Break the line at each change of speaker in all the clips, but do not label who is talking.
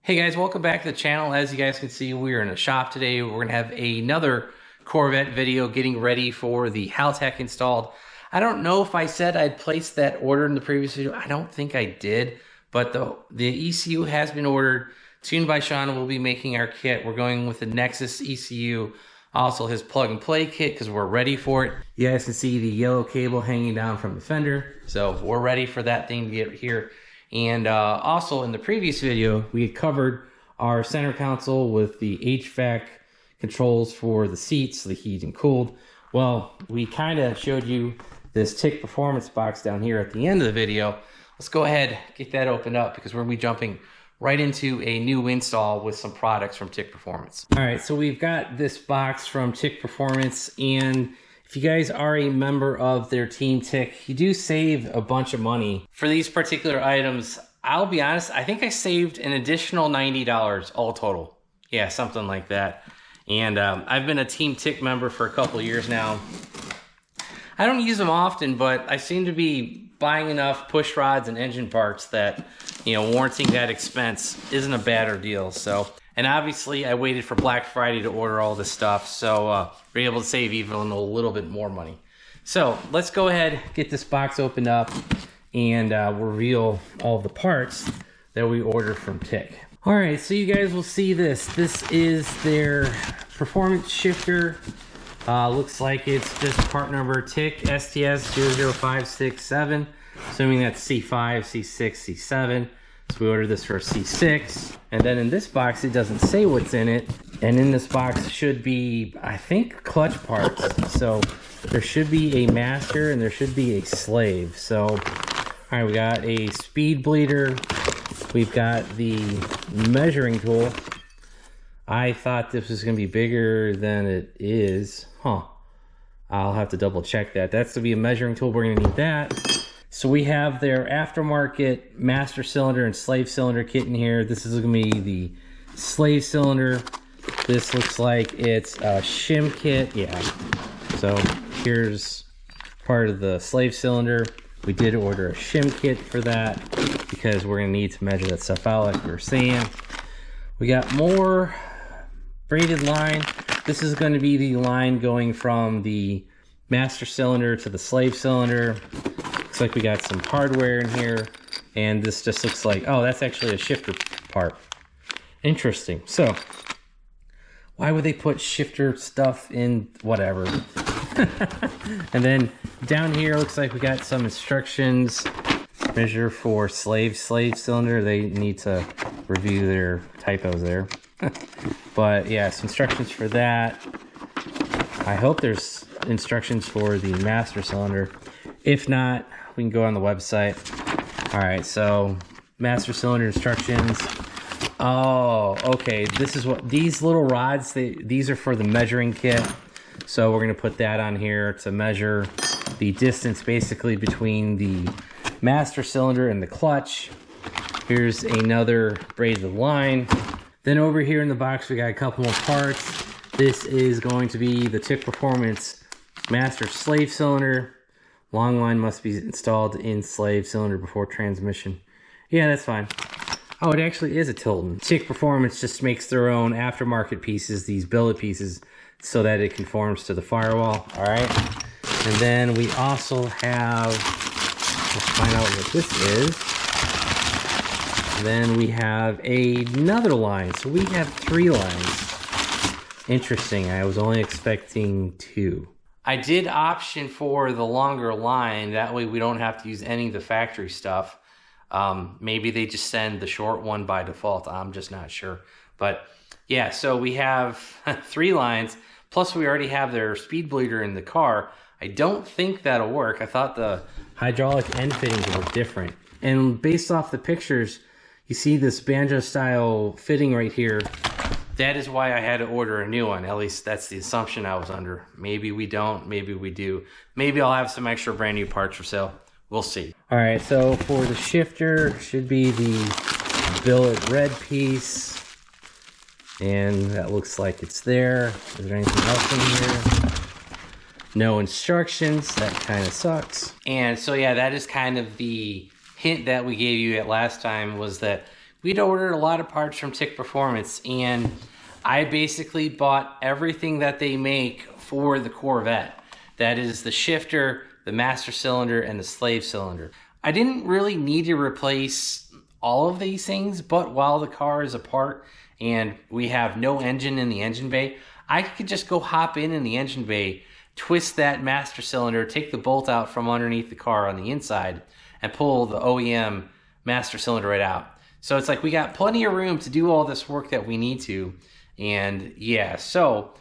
Hey guys, welcome back to the channel. As you guys can see, we're in a shop today. We're gonna have another Corvette video getting ready for the Haltech installed. I don't know if I said I'd placed that order in the previous video. I don't think I did, but the ECU has been ordered. Tuned by Sean, we'll be making our kit. We're going with the Nexus ECU, also his plug and play kit because we're ready for it. You guys can see the yellow cable hanging down from the fender. So we're ready for that thing to get here. And also in the previous video, we had covered our center console with the HVAC controls for the seats, the heat and cooled. Well, we kind of showed you this TIC Performance box down here at the end of the video. Let's go ahead, get that opened up because we're gonna be jumping right into a new install with some products from TIC Performance. All right, so we've got this box from TIC Performance, and if you guys are a member of their team TIC, you do save a bunch of money. For these particular items, I'll be honest, I think I saved an additional $90 all total. Yeah, something like that. And I've been a team TIC member for a couple years now. I don't use them often, but I seem to be buying enough push rods and engine parts that, you know, warranting that expense isn't a bad deal. So, and obviously I waited for Black Friday to order all this stuff, so we're able to save even a little bit more money. So let's go ahead, get this box opened up, and reveal all of the parts that we ordered from TIC. All right, so you guys will see this. This is their performance shifter. Looks like it's just part number TIC STS00567, assuming that's C5, C6, C7. So we ordered this for a C6. And then in this box, it doesn't say what's in it. And in this box should be, I think, clutch parts. So there should be a master and there should be a slave. So, all right, we got a speed bleeder. We've got the measuring tool. I thought this was gonna be bigger than it is. Huh. I'll have to double check that. That's to be a measuring tool. We're gonna need that. So we have their aftermarket master cylinder and slave cylinder kit in here. This is gonna be the slave cylinder. This looks like it's a shim kit. Yeah. So here's part of the slave cylinder. We did order a shim kit for that because we're gonna need to measure that stuff out like we were saying. We got more braided line. This is going to be the line going from the master cylinder to the slave cylinder. Looks like we got some hardware in here, and this just looks like, oh, that's actually a shifter part. Interesting. So why would they put shifter stuff in whatever? And then down here looks like we got some instructions. Measure for slave cylinder. They need to review their typos there. But yeah, some instructions for that. I hope there's instructions for the master cylinder. If not, we can go on the website. All right, so master cylinder instructions. Oh, okay. This is what these little rods, these are for the measuring kit. So we're gonna put that on here to measure the distance basically between the master cylinder and the clutch. Here's another braided line. Then over here in the box, we got a couple more parts. This is going to be the TIC Performance master slave cylinder. Long line must be installed in slave cylinder before transmission. Yeah, that's fine. Oh, it actually is a Tilton. TIC Performance just makes their own aftermarket pieces, these billet pieces, so that it conforms to the firewall. All right. And then we also have, let's find out what this is. Then we have another line. So we have 3 lines. Interesting. I was only expecting 2. I did option for the longer line. That way we don't have to use any of the factory stuff. Maybe they just send the short one by default. I'm just not sure. But yeah, so we have 3 lines. Plus we already have their speed bleeder in the car. I don't think that'll work. I thought the hydraulic end fittings were different. And based off the pictures, you see this banjo style fitting right here. That is why I had to order a new one. At least that's the assumption I was under. Maybe we don't, maybe we do. Maybe I'll have some extra brand new parts for sale. We'll see. All right, so for the shifter, should be the billet red piece. And that looks like it's there. Is there anything else in here? No instructions. That kind of sucks. And so yeah, that is kind of the hint that we gave you at last time, was that we'd ordered a lot of parts from TIC Performance, and I basically bought everything that they make for the Corvette. That is the shifter, the master cylinder, and the slave cylinder. I didn't really need to replace all of these things, but while the car is apart and we have no engine in the engine bay, I could just go hop in the engine bay, twist that master cylinder, take the bolt out from underneath the car on the inside, and pull the OEM master cylinder right out. So it's like we got plenty of room to do all this work that we need to. And yeah, so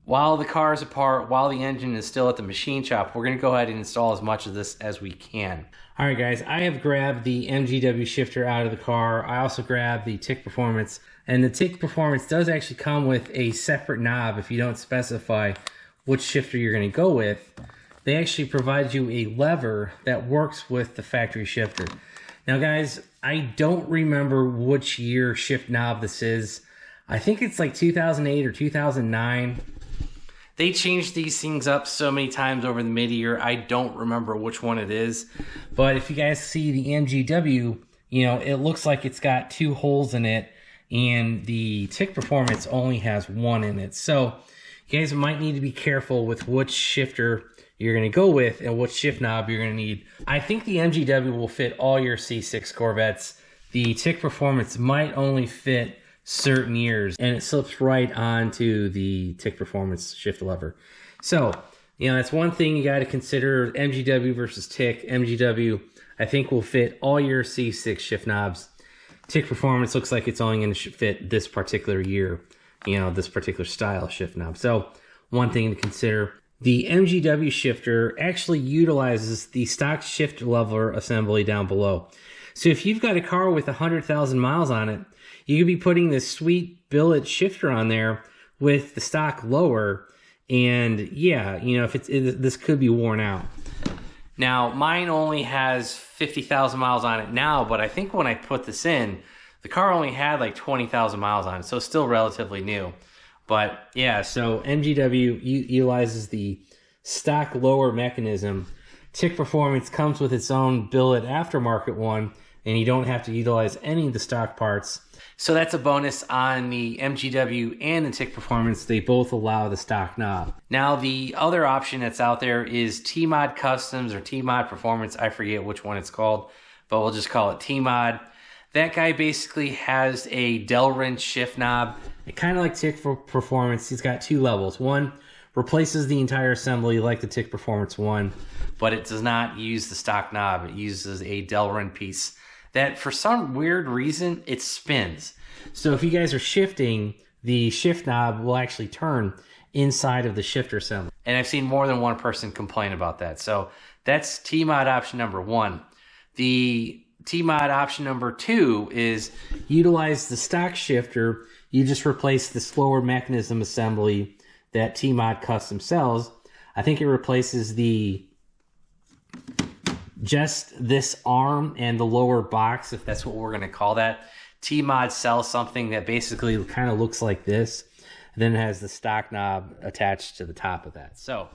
while the car is apart, while the engine is still at the machine shop, we're going to go ahead and install as much of this as we can. All right, guys, I have grabbed the MGW shifter out of the car. I also grabbed the TIC Performance. And the TIC Performance does actually come with a separate knob if you don't specify which shifter you're going to go with. They actually provide you a lever that works with the factory shifter. Now, guys, I don't remember which year shift knob this is. I think it's like 2008 or 2009. They changed these things up so many times over the mid-year, I don't remember which one it is. But if you guys see the MGW, you know, it looks like it's got 2 holes in it, and the TIC Performance only has 1 in it. So you guys might need to be careful with which shifter you're going to go with and what shift knob you're going to need. I think the MGW will fit all your C6 Corvettes. The TIC Performance might only fit certain years, and it slips right onto the TIC Performance shift lever. So, you know, that's one thing you got to consider. MGW versus TIC. MGW, I think, will fit all your C6 shift knobs. TIC Performance looks like it's only going to fit this particular year, you know, this particular style shift knob. So one thing to consider. The MGW shifter actually utilizes the stock shift lever assembly down below. So if you've got a car with 100,000 miles on it, you could be putting this sweet billet shifter on there with the stock lower, and yeah, you know, this could be worn out. Now, mine only has 50,000 miles on it now, but I think when I put this in, the car only had like 20,000 miles on it, so it's still relatively new. But yeah, so MGW utilizes the stock lower mechanism. TIC Performance comes with its own billet aftermarket one, and you don't have to utilize any of the stock parts. So that's a bonus on the MGW and the TIC Performance. They both allow the stock knob. Now, the other option that's out there is T-Mod Customs or T-Mod Performance. I forget which one it's called, but we'll just call it T-Mod. That guy basically has a Delrin shift knob. It kind of like TIC Performance. He's got 2 levels. One replaces the entire assembly like the TIC Performance one, but it does not use the stock knob. It uses a Delrin piece that, for some weird reason, it spins. So if you guys are shifting, the shift knob will actually turn inside of the shifter assembly. And I've seen more than one person complain about that. So that's T-Mod option number 1. The T-Mod option number 2 is utilize the stock shifter. You just replace the slower mechanism assembly that T-Mod Custom sells. I think it replaces just this arm and the lower box, if that's what we're going to call that. T-Mod sells something that basically kind of looks like this, and then it has the stock knob attached to the top of that. So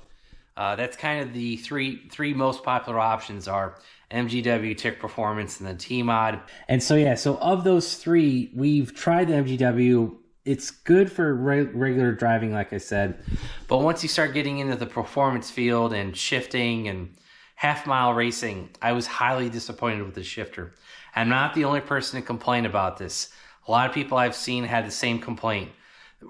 that's kind of the three most popular options are MGW, TIC Performance, and the T-Mod. And so yeah, so of those 3, we've tried the MGW. It's good for regular driving, like I said, but once you start getting into the performance field and shifting and half-mile racing, I was highly disappointed with the shifter. I'm not the only person to complain about this. A lot of people I've seen had the same complaint.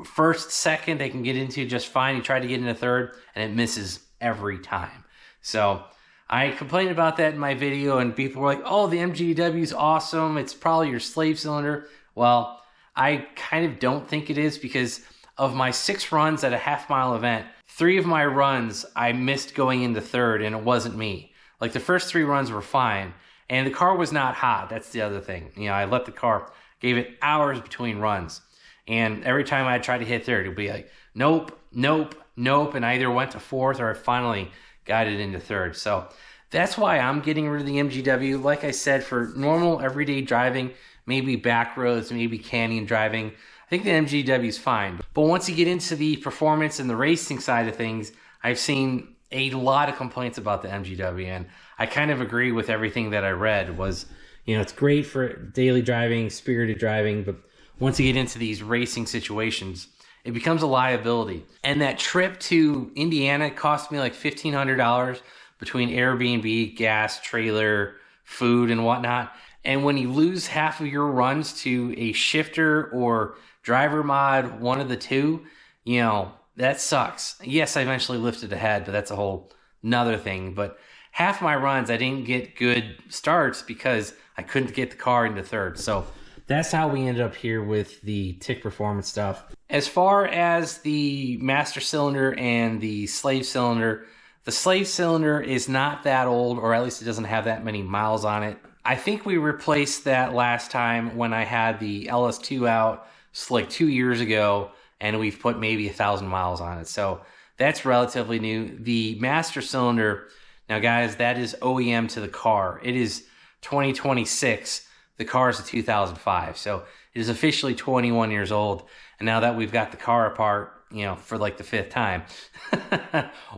First, second, they can get into just fine. You try to get into third, and it misses every time. So I complained about that in my video, and people were like, oh, the MGW is awesome. It's probably your slave cylinder. Well, I kind of don't think it is, because of my 6 runs at a half-mile event, 3 of my runs I missed going into third, and it wasn't me. Like, the first 3 runs were fine, and the car was not hot. That's the other thing. You know, I let the car, gave it hours between runs, and every time I tried to hit third, it would be like, nope, nope, nope, and I either went to fourth or I finally got it into third. So that's why I'm getting rid of the MGW. Like I said, for normal everyday driving, maybe back roads, maybe canyon driving, I think the MGW is fine. But once you get into the performance and the racing side of things, I've seen a lot of complaints about the MGW, and I kind of agree with everything that I read. Was, You know, it's great for daily driving, spirited driving, but once you get into these racing situations, it becomes a liability. And that trip to Indiana cost me like $1,500 between Airbnb, gas, trailer, food, and whatnot. And when you lose half of your runs to a shifter or driver mod, one of the two, you know, that sucks. Yes, I eventually lifted ahead, but that's a whole nother thing. But half my runs, I didn't get good starts because I couldn't get the car into third. So that's how we ended up here with the TIC Performance stuff. As far as the master cylinder and the slave cylinder is not that old, or at least it doesn't have that many miles on it. I think we replaced that last time when I had the LS2 out, so like 2 years ago, and we've put maybe 1,000 miles on it. So that's relatively new. The master cylinder, now guys, that is OEM to the car. It is 2026. The car is a 2005. So it is officially 21 years old. And now that we've got the car apart, you know, for like the 5th time,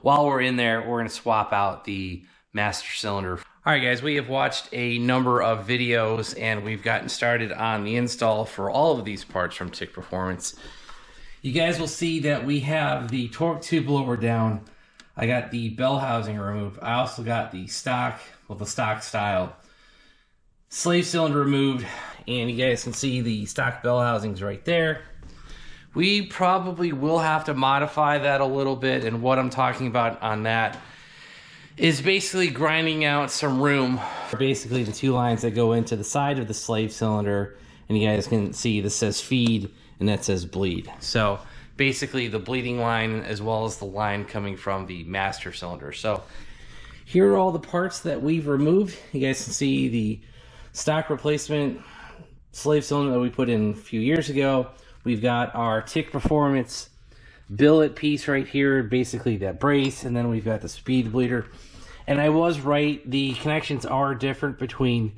while we're in there, we're going to swap out the master cylinder. All right, guys, we have watched a number of videos and we've gotten started on the install for all of these parts from TIC Performance. You guys will see that we have the torque tube lower down. I got the bell housing removed. I also got the stock, well, the stock style slave cylinder removed, and you guys can see the stock bell housings right there. We probably will have to modify that a little bit, and what I'm talking about on that is basically grinding out some room. Basically the 2 lines that go into the side of the slave cylinder, and you guys can see this says feed and that says bleed. So basically the bleeding line as well as the line coming from the master cylinder. So here are all the parts that we've removed. You guys can see the stock replacement slave cylinder that we put in a few years ago. We've got our TIC Performance billet piece right here, basically that brace, and then we've got the speed bleeder. And I was right, the connections are different between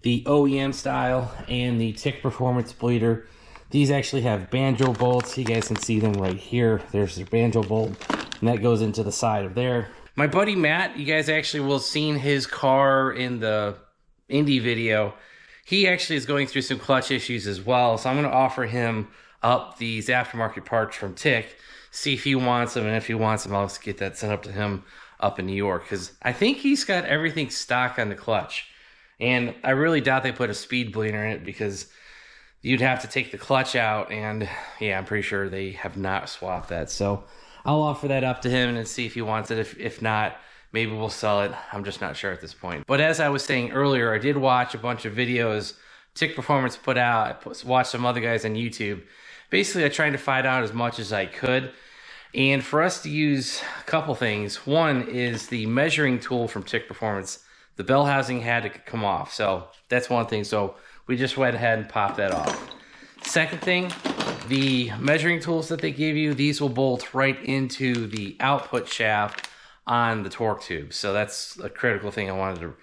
the OEM style and the TIC Performance bleeder. These actually have banjo bolts. You guys can see them right here. There's the banjo bolt, and that goes into the side of there. My buddy Matt, you guys actually will have seen his car in the Indy video. He actually is going through some clutch issues as well, so I'm going to offer him up these aftermarket parts from TIC, see if he wants them, and if he wants them, I'll just get that sent up to him up in New York, because I think he's got everything stock on the clutch, and I really doubt they put a speed bleeder in it, because you'd have to take the clutch out, and yeah, I'm pretty sure they have not swapped that. So I'll offer that up to him and see if he wants it. If not, maybe we'll sell it. I'm just not sure at this point. But as I was saying earlier, I did watch a bunch of videos TIC Performance put out. I watched some other guys on YouTube. Basically, I tried to find out as much as I could. And for us to use a couple things. One is the measuring tool from TIC Performance. The bell housing had to come off. So that's one thing. So we just went ahead and popped that off. Second thing, the measuring tools that they give you, these will bolt right into the output shaft on the torque tube. So that's a critical thing I wanted to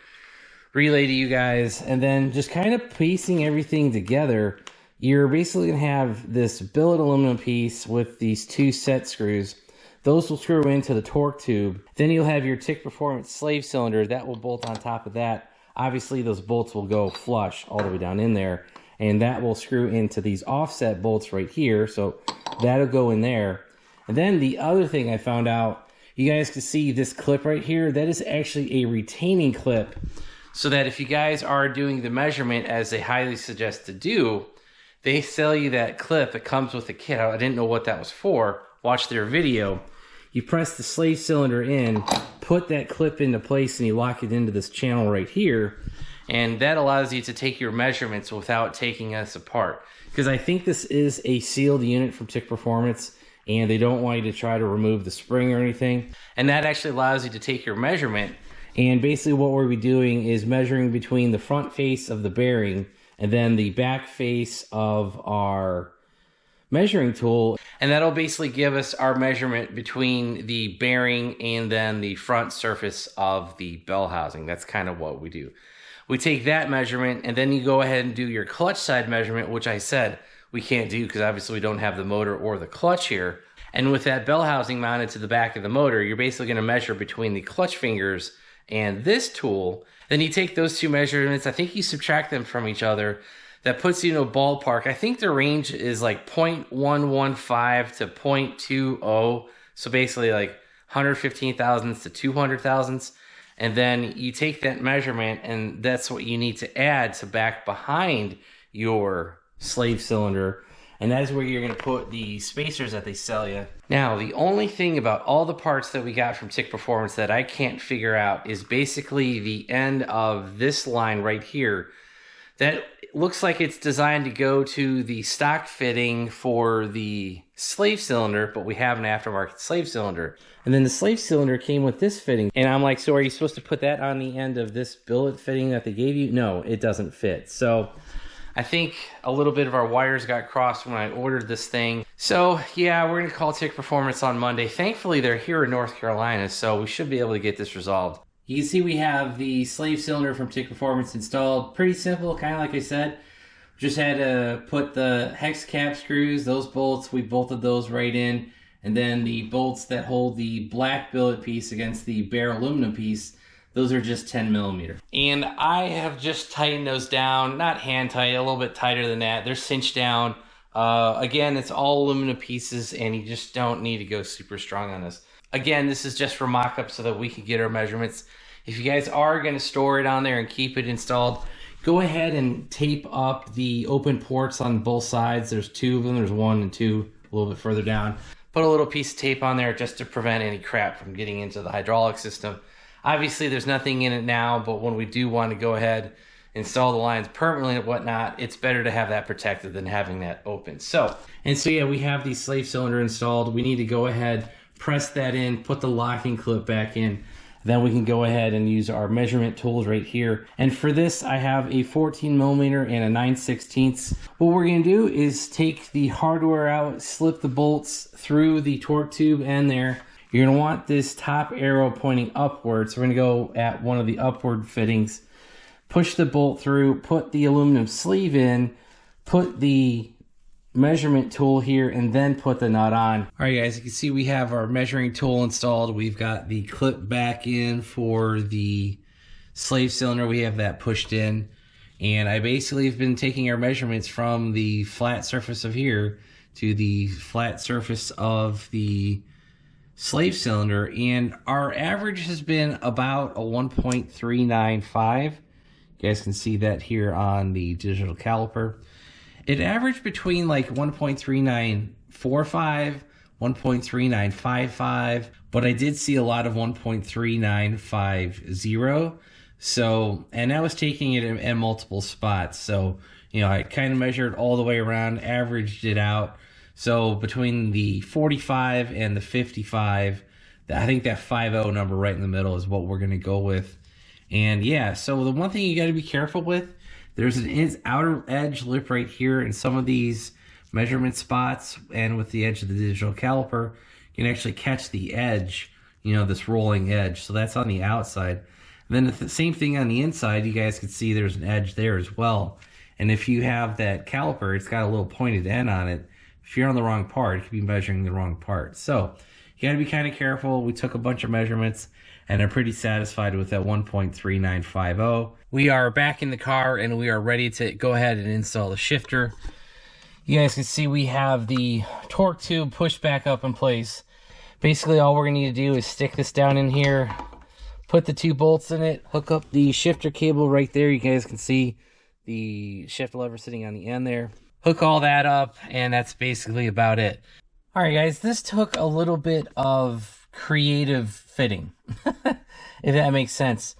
relay to you guys. And then just kind of piecing everything together, you're basically gonna have this billet aluminum piece with these 2 set screws. Those will screw into the torque tube. Then you'll have your TIC Performance slave cylinder that will bolt on top of that. Obviously those bolts will go flush all the way down in there, and that will screw into these offset bolts right here. So that'll go in there. And then the other thing I found out, you guys can see this clip right here, that is actually a retaining clip, so that if you guys are doing the measurement as they highly suggest to do, they sell you that clip. It comes with a kit. I didn't know what that was for. Watch their video. You press the slave cylinder in, put that clip into place, and you lock it into this channel right here. And that allows you to take your measurements without taking us apart. Because I think this is a sealed unit from TIC Performance, and they don't want you to try to remove the spring or anything. And that actually allows you to take your measurement. And basically what we'll be doing is measuring between the front face of the bearing and then the back face of our measuring tool. And that'll basically give us our measurement between the bearing and then the front surface of the bell housing. That's kind of what we do. We take that measurement, and then you go ahead and do your clutch side measurement, which I said we can't do because obviously we don't have the motor or the clutch here. And with that bell housing mounted to the back of the motor, you're basically going to measure between the clutch fingers and this tool, then you take those two measurements, I think you subtract them from each other. That puts you in a ballpark. I think the range is like 0.115 to 0.20. So basically like 115 thousandths to 200 thousandths. And then you take that measurement and that's what you need to add to back behind your slave cylinder. And that is where you're going to put the spacers that they sell you. Now, the only thing about all the parts that we got from TIC Performance that I can't figure out is basically the end of this line right here. That looks like it's designed to go to the stock fitting for the slave cylinder, but we have an aftermarket slave cylinder. And then the slave cylinder came with this fitting. And I'm like, so are you supposed to put that on the end of this billet fitting that they gave you? No, it doesn't fit. So I think a little bit of our wires got crossed when I ordered this thing. So yeah, we're gonna call TIC Performance on Monday. Thankfully, they're here in North Carolina, so we should be able to get this resolved. You can see we have the slave cylinder from TIC Performance installed. Pretty simple, kind of like I said. Just had to put the hex cap screws, those bolts, we bolted those right in. And then the bolts that hold the black billet piece against the bare aluminum piece, those are just 10 millimeter. And I have just tightened those down, not hand tight, a little bit tighter than that. They're cinched down. Again, it's all aluminum pieces and you just don't need to go super strong on this. Again, this is just for mock-up so that we can get our measurements. If you guys are going to store it on there and keep it installed, go ahead and tape up the open ports on both sides. There's two of them. There's one and two a little bit further down. Put a little piece of tape on there just to prevent any crap from getting into the hydraulic system. Obviously, there's nothing in it now, but when we do want to go ahead, install the lines permanently and whatnot, it's better to have that protected than having that open. So yeah, we have the slave cylinder installed. We need to go ahead, press that in, put the locking clip back in. Then we can go ahead and use our measurement tools right here. And for this, I have a 14 millimeter and a 9/16. What we're gonna do is take the hardware out, slip the bolts through the torque tube end there. You're gonna want this top arrow pointing upward. So we're gonna go at one of the upward fittings, push the bolt through, put the aluminum sleeve in, put the measurement tool here, and then put the nut on. All right, guys, you can see we have our measuring tool installed. We've got the clip back in for the slave cylinder. We have that pushed in. And I basically have been taking our measurements from the flat surface of here to the flat surface of the slave cylinder. And our average has been about a 1.395. You guys can see that here on the digital caliper. It averaged between like 1.3945, 1.3955, but I did see a lot of 1.3950. So, and I was taking it in multiple spots. So, you know, I kind of measured all the way around, averaged it out. So between the 45 and the 55, I think that 50 number right in the middle is what we're going to go with. And yeah, so the one thing you got to be careful with, there's an outer edge lip right here in some of these measurement spots, and with the edge of the digital caliper, you can actually catch the edge, you know, this rolling edge. So that's on the outside. And then the same thing on the inside, you guys can see there's an edge there as well. And if you have that caliper, it's got a little pointed end on it. If you're on the wrong part, you could be measuring the wrong part. So you got to be kind of careful. We took a bunch of measurements, and I'm pretty satisfied with that 1.3950. We are back in the car, and we are ready to go ahead and install the shifter. You guys can see we have the torque tube pushed back up in place. Basically, all we're going to need to do is stick this down in here, put the two bolts in it, hook up the shifter cable right there. You guys can see the shift lever sitting on the end there. Hook all that up, and that's basically about it. All right, guys, this took a little bit of creative fitting, if that makes sense.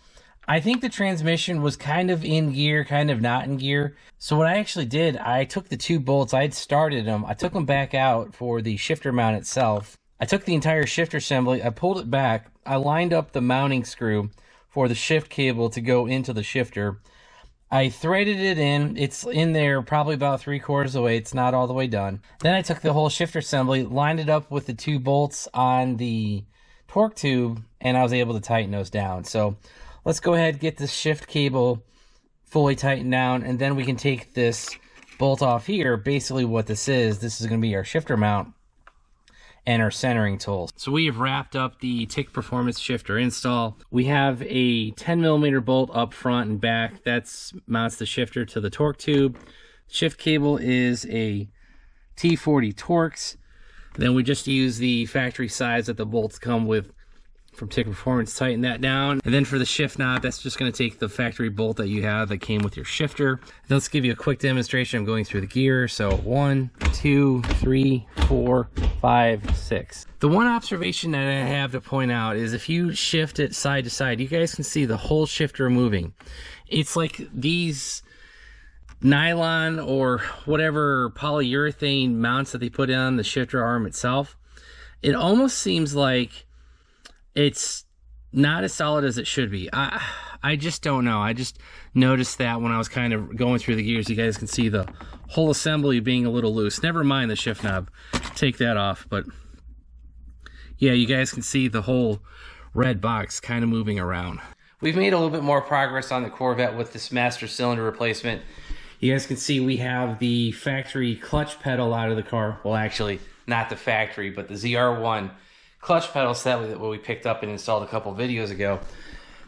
I think the transmission was kind of in gear, kind of not in gear. So what I actually did, I took the two bolts, I had started them, I took them back out for the shifter mount itself. I took the entire shifter assembly, I pulled it back, I lined up the mounting screw for the shift cable to go into the shifter. I threaded it in. It's in there probably about 3/4 of the way. It's not all the way done. Then I took the whole shifter assembly, lined it up with the two bolts on the torque tube, and I was able to tighten those down. So let's go ahead and get this shift cable fully tightened down, and then we can take this bolt off here. Basically what this is going to be our shifter mount. and our centering tools. So we have wrapped up the TIC Performance shifter install. We have a 10mm bolt up front and back. That mounts the shifter to the torque tube. Shift cable is a T40 Torx. Then we just use the factory size that the bolts come with from TIC Performance, tighten that down. And then for the shift knob, that's just going to take the factory bolt that you have that came with your shifter. Let's give you a quick demonstration of going through the gear. So 1, 2, 3, 4, 5, 6. The one observation that I have to point out is if you shift it side to side, you guys can see the whole shifter moving. It's like these nylon or whatever polyurethane mounts that they put on the shifter arm itself. It almost seems like it's not as solid as it should be. I just don't know. I just noticed that when I was kind of going through the gears. You guys can see the whole assembly being a little loose. Never mind the shift knob. Take that off. But yeah, you guys can see the whole red box kind of moving around. We've made a little bit more progress on the Corvette with this master cylinder replacement. You guys can see we have the factory clutch pedal out of the car. Well, actually, not the factory, but the ZR1 clutch pedal set that we picked up and installed a couple videos ago.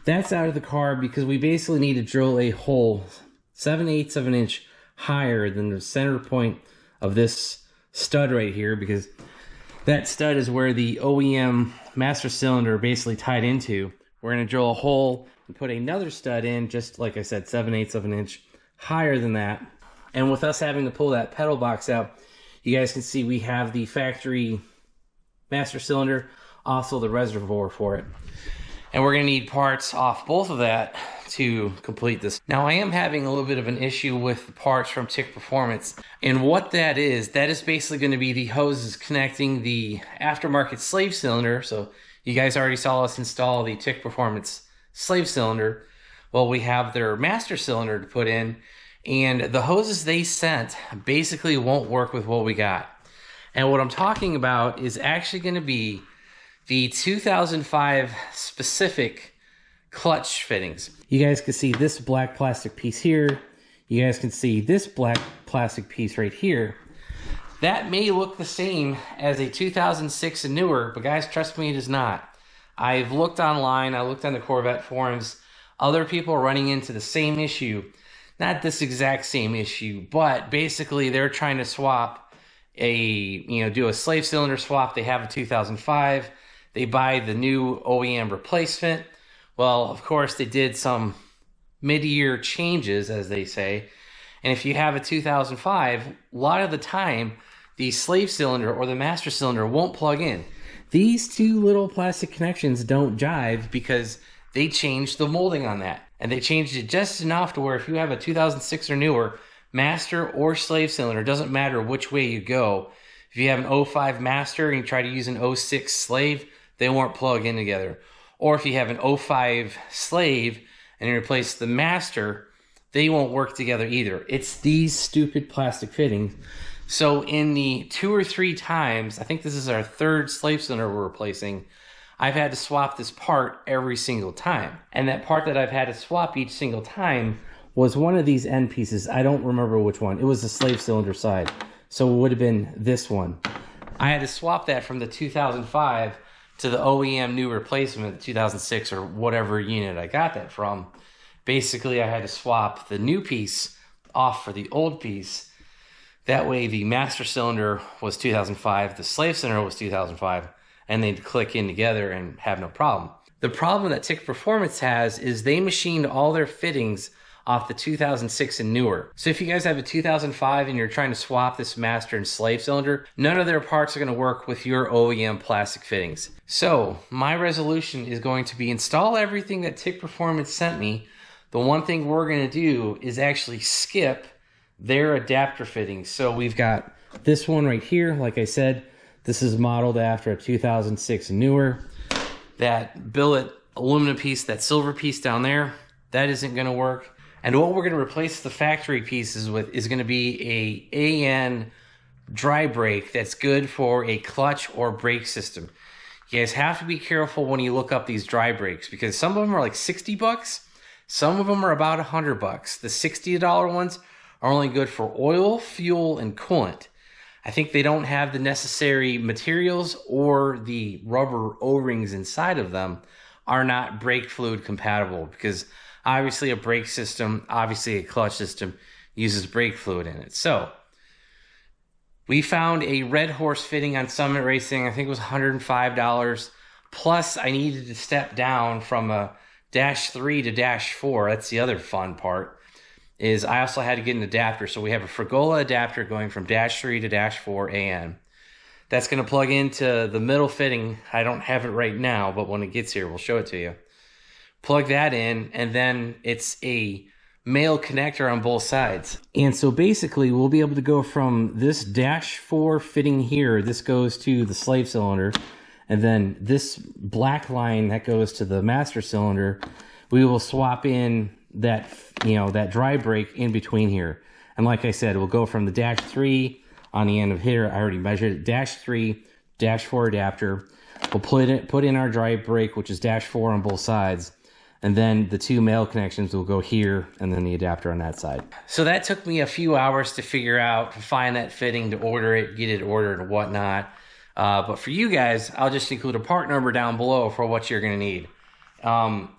That's out of the car because we basically need to drill a hole 7/8 of an inch higher than the center point of this stud right here, because that stud is where the OEM master cylinder basically tied into. We're going to drill a hole and put another stud in, just like I said, 7/8 of an inch higher than that. And with us having to pull that pedal box out, you guys can see we have the factory master cylinder, also the reservoir for it. And we're going to need parts off both of that to complete this. Now, I am having a little bit of an issue with the parts from TIC Performance. And what that is basically going to be the hoses connecting the aftermarket slave cylinder. So you guys already saw us install the TIC Performance slave cylinder. Well, we have their master cylinder to put in, and the hoses they sent basically won't work with what we got. And what I'm talking about is actually going to be the 2005 specific clutch fittings. You guys can see this black plastic piece here. You guys can see this black plastic piece right here. That may look the same as a 2006 and newer, but guys, trust me, it is not. I've looked online, I looked on the Corvette forums. Other people are running into the same issue. Not this exact same issue, but basically they're trying to swap do a slave cylinder swap. They have a 2005. They buy the new OEM replacement. Well, of course, they did some mid-year changes, as they say. And if you have a 2005, a lot of the time, the slave cylinder or the master cylinder won't plug in. These two little plastic connections don't jive because they changed the molding on that. And they changed it just enough to where if you have a 2006 or newer, master or slave cylinder, doesn't matter which way you go. If you have an 05 master and you try to use an 06 slave, they won't plug in together. Or if you have an 05 slave and you replace the master, they won't work together either. It's these stupid plastic fittings. So in the 2 or 3 times, I think this is our 3rd slave cylinder we're replacing, I've had to swap this part every single time. And that part that I've had to swap each single time was one of these end pieces. I don't remember which one. It was the slave cylinder side. So it would have been this one. I had to swap that from the 2005 to the OEM new replacement, the 2006 or whatever unit I got that from. Basically, I had to swap the new piece off for the old piece. That way the master cylinder was 2005, the slave cylinder was 2005, and they'd click in together and have no problem. The problem that TIC Performance has is they machined all their fittings off the 2006 and newer. So if you guys have a 2005 and you're trying to swap this master and slave cylinder, none of their parts are going to work with your OEM plastic fittings. So my resolution is going to be install everything that TIC Performance sent me. The one thing we're going to do is actually skip their adapter fittings. So we've got this one right here. Like I said, this is modeled after a 2006 and newer. That billet aluminum piece, that silver piece down there, that isn't going to work. And what we're going to replace the factory pieces with is going to be a AN dry brake that's good for a clutch or brake system. You guys have to be careful when you look up these dry brakes because some of them are like 60 bucks. Some of them are about 100 bucks. The $60 ones are only good for oil, fuel, and coolant. I think they don't have the necessary materials, or the rubber O-rings inside of them are not brake fluid compatible, because obviously a brake system, obviously a clutch system uses brake fluid in it. So we found a Red Horse fitting on Summit Racing. I think it was $105. Plus, I needed to step down from a -3 to -4. That's the other fun part, is I also had to get an adapter. So we have a Fragola adapter going from -3 to -4 AN. That's going to plug into the middle fitting. I don't have it right now, but when it gets here, we'll show it to you. Plug that in, and then it's a male connector on both sides. And so basically we'll be able to go from this -4 fitting here, this goes to the slave cylinder, and then this black line that goes to the master cylinder, we will swap in that, you know, that dry brake in between here. And like I said, we'll go from the -3 on the end of here, I already measured it, -3, -4 adapter. We'll put in our dry brake, which is -4 on both sides. And then the two male connections will go here, and then the adapter on that side. So that took me a few hours to figure out, to find that fitting, to order it, get it ordered and whatnot. But for you guys, I'll just include a part number down below for what you're gonna need.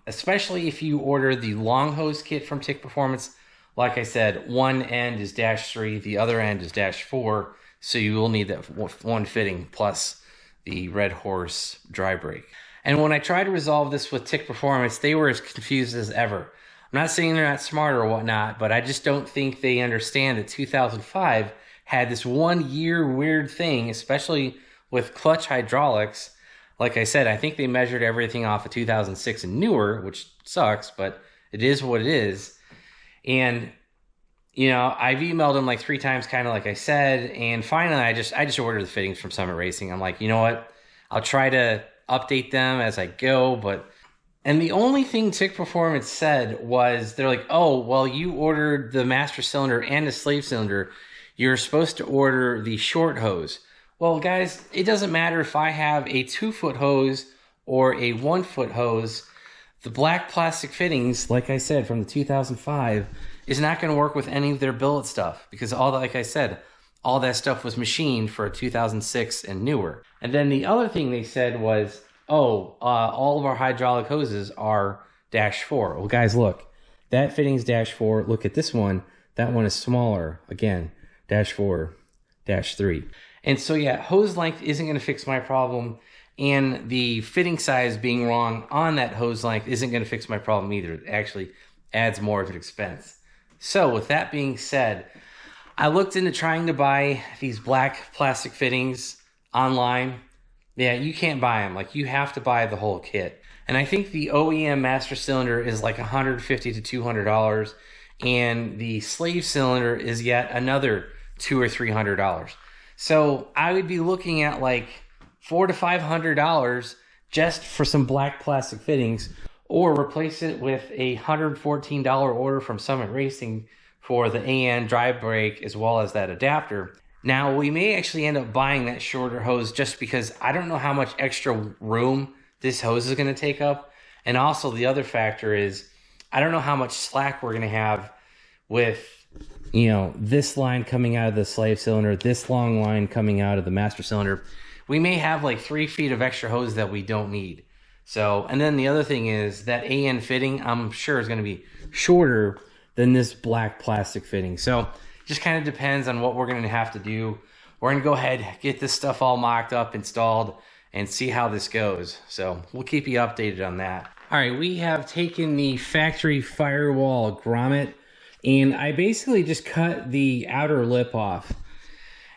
Especially if you order the long hose kit from TIC Performance. Like I said, one end is -3, the other end is -4. So you will need that one fitting plus the Red Horse dry brake. And when I tried to resolve this with TIC Performance, they were as confused as ever. I'm not saying they're not smart or whatnot, but I just don't think they understand that 2005 had this 1 year weird thing, especially with clutch hydraulics. Like I said, I think they measured everything off of 2006 and newer, which sucks, but it is what it is. And, you know, I've emailed them like 3 times, kind of like I said, and finally I just ordered the fittings from Summit Racing. I'm like, you know what? I'll try to update them as I go, and the only thing TIC Performance said was, they're like, oh, well, you ordered the master cylinder and the slave cylinder. You're supposed to order the short hose. Well, guys, it doesn't matter if I have a 2-foot hose or a 1-foot hose. The black plastic fittings, like I said, from the 2005, is not going to work with any of their billet stuff, because like I said, all that stuff was machined for a 2006 and newer. And then the other thing they said was, oh, all of our hydraulic hoses are -4. Well, guys, look, that fitting's -4. Look at this one. That one is smaller. Again, -4, -3. And so, yeah, hose length isn't going to fix my problem. And the fitting size being wrong on that hose length isn't going to fix my problem either. It actually adds more of an expense. So with that being said, I looked into trying to buy these black plastic fittings online. Yeah, you can't buy them. Like, you have to buy the whole kit. And I think the OEM master cylinder is like $150 to $200, and the slave cylinder is yet another $200 or $300. So I would be looking at like $400 to $500 just for some black plastic fittings, or replace it with a $114 order from Summit Racing for the AN dry brake as well as that adapter. Now, we may actually end up buying that shorter hose just because I don't know how much extra room this hose is going to take up. And also the other factor is, I don't know how much slack we're going to have with, you know, this line coming out of the slave cylinder, this long line coming out of the master cylinder. We may have like 3 feet of extra hose that we don't need. So, and then the other thing is that AN fitting, I'm sure, is going to be shorter than this black plastic fitting. So just kind of depends on what we're going to have to do. We're going to go ahead, get this stuff all mocked up, installed, and see how this goes. So we'll keep you updated on that. All right, we have taken the factory firewall grommet, and I basically just cut the outer lip off.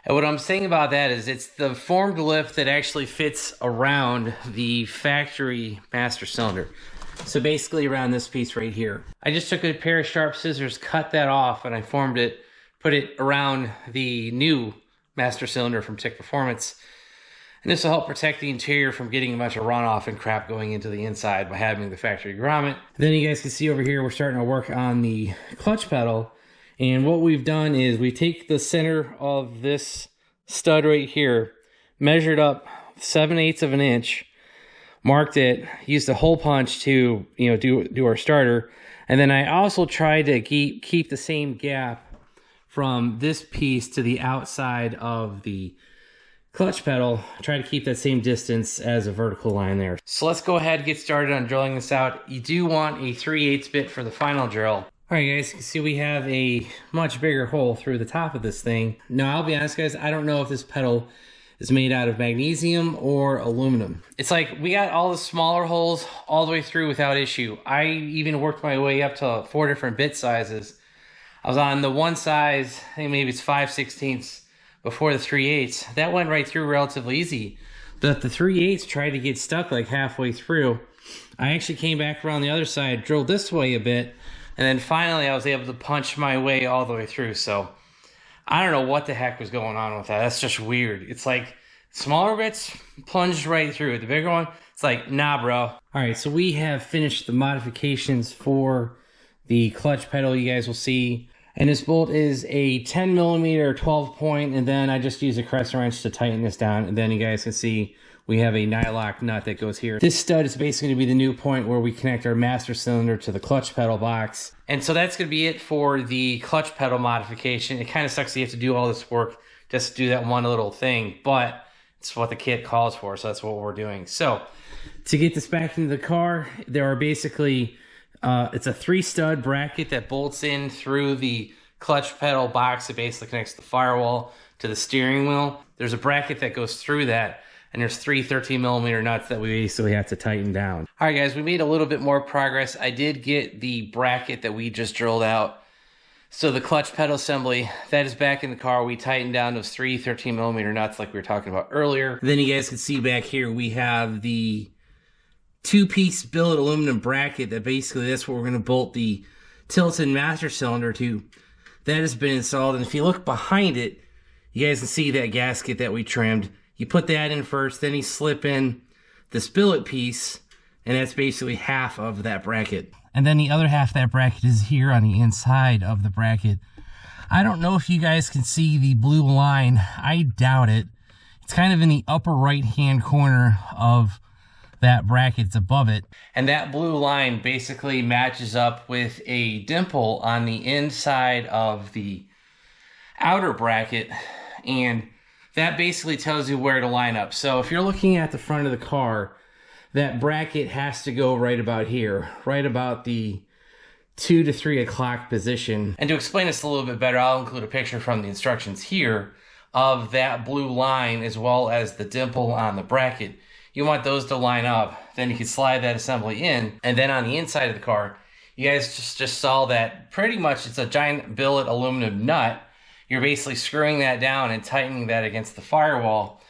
And what I'm saying about that is it's the formed lip that actually fits around the factory master cylinder. So basically around this piece right here. I just took a pair of sharp scissors, cut that off, and I formed it, put it around the new master cylinder from TIC Performance. And this will help protect the interior from getting a bunch of runoff and crap going into the inside by having the factory grommet. Then you guys can see over here, we're starting to work on the clutch pedal. And what we've done is we take the center of this stud right here, measured up 7/8 of an inch, marked it, used a hole punch to, you know, do our starter. And then I also tried to keep the same gap from this piece to the outside of the clutch pedal. Try to keep that same distance as a vertical line there. So let's go ahead and get started on drilling this out. You do want a 3/8 bit for the final drill. All right, guys, you can see we have a much bigger hole through the top of this thing. Now, I'll be honest, guys, I don't know if this pedal is made out of magnesium or aluminum. It's like we got all the smaller holes all the way through without issue. I even worked my way up to 4 different bit sizes. I was on the one size, I think maybe it's 5/16 before the 3/8. That went right through relatively easy. But the 3/8 tried to get stuck like halfway through. I actually came back around the other side, drilled this way a bit, and then finally I was able to punch my way all the way through. So I don't know what the heck was going on with that. That's just weird. It's like smaller bits plunged right through. The bigger one, it's like, nah, bro. All right, so we have finished the modifications for the clutch pedal, you guys will see. And this bolt is a 10 millimeter 12 point, and then I just use a crescent wrench to tighten this down. And then you guys can see we have a nylock nut that goes here. This stud is basically going to be the new point where we connect our master cylinder to the clutch pedal box. And so that's going to be it for the clutch pedal modification. It kind of sucks that you have to do all this work just to do that one little thing, but it's what the kit calls for, so that's what we're doing. So to get this back into the car, there are basically it's a 3-stud bracket that bolts in through the clutch pedal box. It basically connects the firewall to the steering wheel. There's a bracket that goes through that, and there's 3 13 millimeter nuts that we basically have to tighten down. All right, guys, we made a little bit more progress. I did get the bracket that we just drilled out. So the clutch pedal assembly, that is back in the car. We tightened down those 3 13 millimeter nuts like we were talking about earlier. Then you guys can see back here, we have the 2-piece billet aluminum bracket that basically that's where we're going to bolt the tilted master cylinder to. That has been installed, and if you look behind it, you guys can see that gasket that we trimmed. You put that in first, then you slip in this billet piece, and that's basically half of that bracket. And then the other half of that bracket is here on the inside of the bracket. I don't know if you guys can see the blue line. I doubt it. It's kind of in the upper right-hand corner of that bracket. It's above it. And that blue line basically matches up with a dimple on the inside of the outer bracket, and that basically tells you where to line up. So if you're looking at the front of the car, that bracket has to go right about here, right about the 2 to 3 o'clock position. And to explain this a little bit better, I'll include a picture from the instructions here of that blue line as well as the dimple on the bracket. You want those to line up, then you can slide that assembly in, and then on the inside of the car, you guys just saw that pretty much it's a giant billet aluminum nut. You're basically screwing that down and tightening that against the firewall.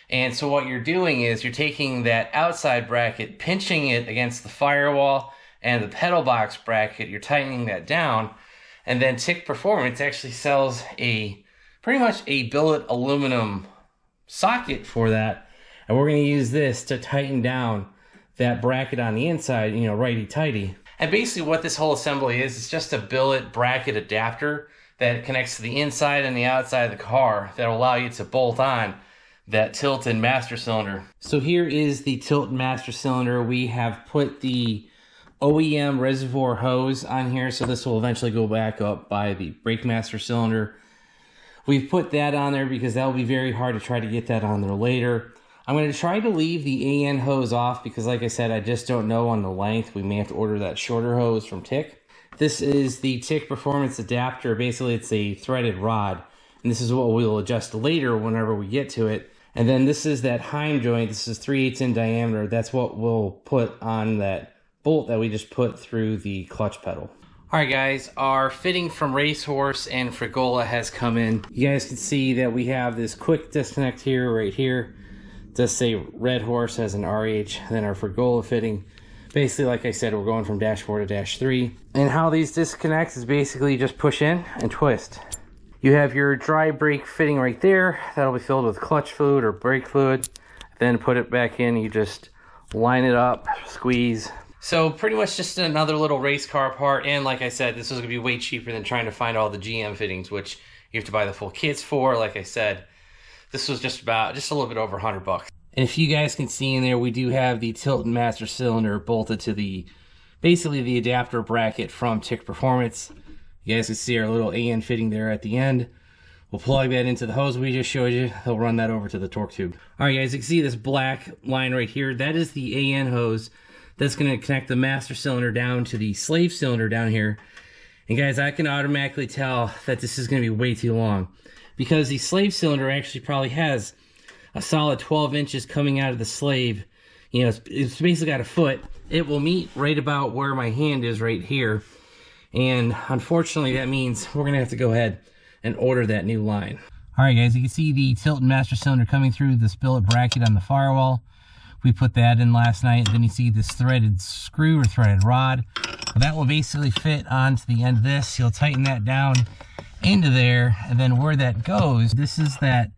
And so what you're doing is you're taking that outside bracket, pinching it against the firewall and the pedal box bracket, you're tightening that down, and then TIC Performance actually sells pretty much a billet aluminum socket for that. And we're going to use this to tighten down that bracket on the inside, you know, righty-tighty. And basically what this whole assembly is, it's just a billet bracket adapter that connects to the inside and the outside of the car that will allow you to bolt on that tilted master cylinder. So here is the tilted master cylinder. We have put the OEM reservoir hose on here, so this will eventually go back up by the brake master cylinder. We've put that on there because that will be very hard to try to get that on there later. I'm going to try to leave the AN hose off because, like I said, I just don't know on the length. We may have to order that shorter hose from TIC. This is the TIC Performance Adapter. Basically, it's a threaded rod, and this is what we'll adjust later whenever we get to it. And then this is that Heim joint. This is 3/8 in diameter. That's what we'll put on that bolt that we just put through the clutch pedal. All right, guys, our fitting from Racehorse and Fragola has come in. You guys can see that we have this quick disconnect here, right here. It does say Red Horse has an RH, then our Fragola fitting. Basically, like I said, we're going from dash 4 to dash 3. And how these disconnect is basically just push in and twist. You have your dry brake fitting right there. That'll be filled with clutch fluid or brake fluid. Then put it back in. You just line it up, squeeze. So pretty much just another little race car part. And like I said, this is going to be way cheaper than trying to find all the GM fittings, which you have to buy the full kits for. Like I said, this was just a little bit over $100. And if you guys can see in there, we do have the tilted master cylinder bolted to basically the adapter bracket from TIC Performance. You guys can see our little AN fitting there at the end. We'll plug that into the hose we just showed you. He'll run that over to the torque tube. All right, guys, you can see this black line right here. That is the AN hose that's going to connect the master cylinder down to the slave cylinder down here. And guys, I can automatically tell that this is going to be way too long because the slave cylinder actually probably has a solid 12 inches coming out of the slave. You know, it's basically got a foot. It will meet right about where my hand is right here. And unfortunately, that means we're going to have to go ahead and order that new line. All right, guys, you can see the tilt and master cylinder coming through this billet bracket on the firewall. We put that in last night. Then you see this threaded screw or threaded rod. Well, that will basically fit onto the end of this. You'll tighten that down into there, and then where that goes, this is that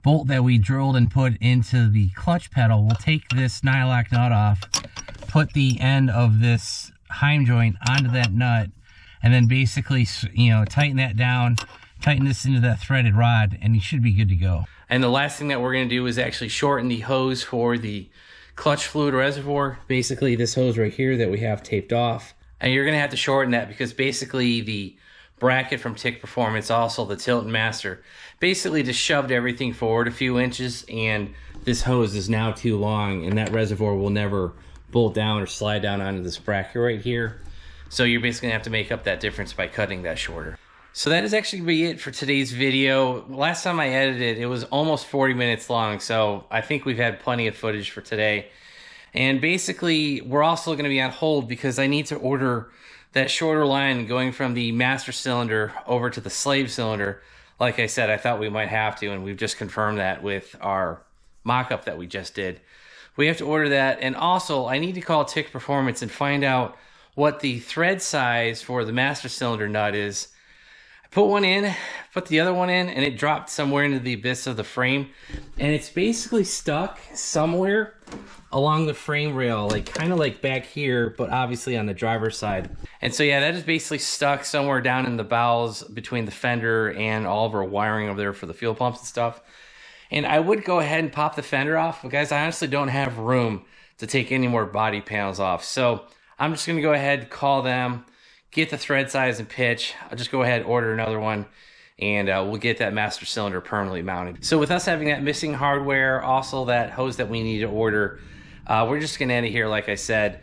bolt that we drilled and put into the clutch pedal. We'll take this nylock nut off, put the end of this heim joint onto that nut, and then basically, you know, tighten that down, tighten this into that threaded rod, and you should be good to go. And the last thing that we're going to do is actually shorten the hose for the clutch fluid reservoir. Basically this hose right here that we have taped off. And you're going to have to shorten that because basically the bracket from TIC Performance, also the tilt and master, basically just shoved everything forward a few inches, and this hose is now too long, and that reservoir will never bolt down or slide down onto this bracket right here. So you're basically going to have to make up that difference by cutting that shorter. So that is actually going to be it for today's video. Last time I edited, it was almost 40 minutes long, so I think we've had plenty of footage for today. And basically, we're also going to be on hold because I need to order that shorter line going from the master cylinder over to the slave cylinder. Like I said, I thought we might have to, and we've just confirmed that with our mock-up that we just did. We have to order that, and also I need to call TIC Performance and find out what the thread size for the master cylinder nut is. Put one in, put the other one in, and it dropped somewhere into the abyss of the frame. And it's basically stuck somewhere along the frame rail, like kind of like back here, but obviously on the driver's side. And so yeah, that is basically stuck somewhere down in the bowels between the fender and all of our wiring over there for the fuel pumps and stuff. And I would go ahead and pop the fender off, but guys, I honestly don't have room to take any more body panels off. So I'm just gonna go ahead, call them, get the thread size and pitch. I'll just go ahead, order another one, and we'll get that master cylinder permanently mounted. So with us having that missing hardware, also that hose that we need to order, we're just gonna end it here, like I said.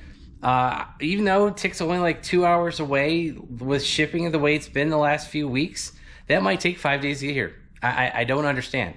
Even though TIC's only like 2 hours away, with shipping the way it's been the last few weeks, that might take 5 days to get here. I don't understand.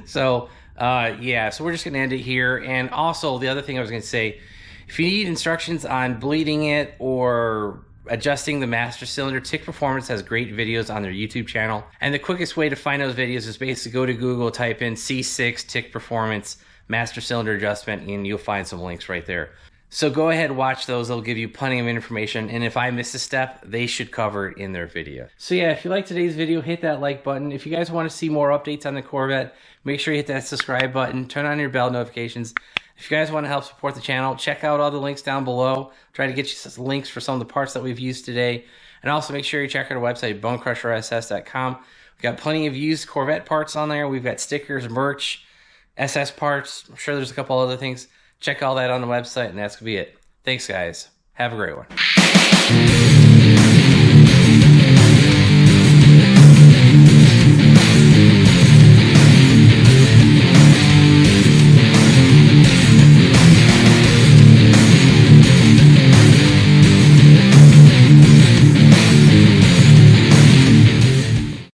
So yeah, so we're just gonna end it here. And also the other thing I was gonna say, if you need instructions on bleeding it or adjusting the master cylinder, TIC Performance has great videos on their YouTube channel. And the quickest way to find those videos is basically go to Google, type in C6 TIC Performance master cylinder adjustment, and you'll find some links right there. So go ahead and watch those. They'll give you plenty of information. And if I miss a step, they should cover it in their video. So yeah, if you like today's video, hit that like button. If you guys want to see more updates on the Corvette, make sure you hit that subscribe button, turn on your bell notifications. If you guys want to help support the channel, check out all the links down below. Try to get you some links for some of the parts that we've used today. And also make sure you check out our website, BonecrrusherSS.com. We've got plenty of used Corvette parts on there. We've got stickers, merch, SS parts. I'm sure there's a couple other things. Check all that on the website, and that's going to be it. Thanks, guys. Have a great one.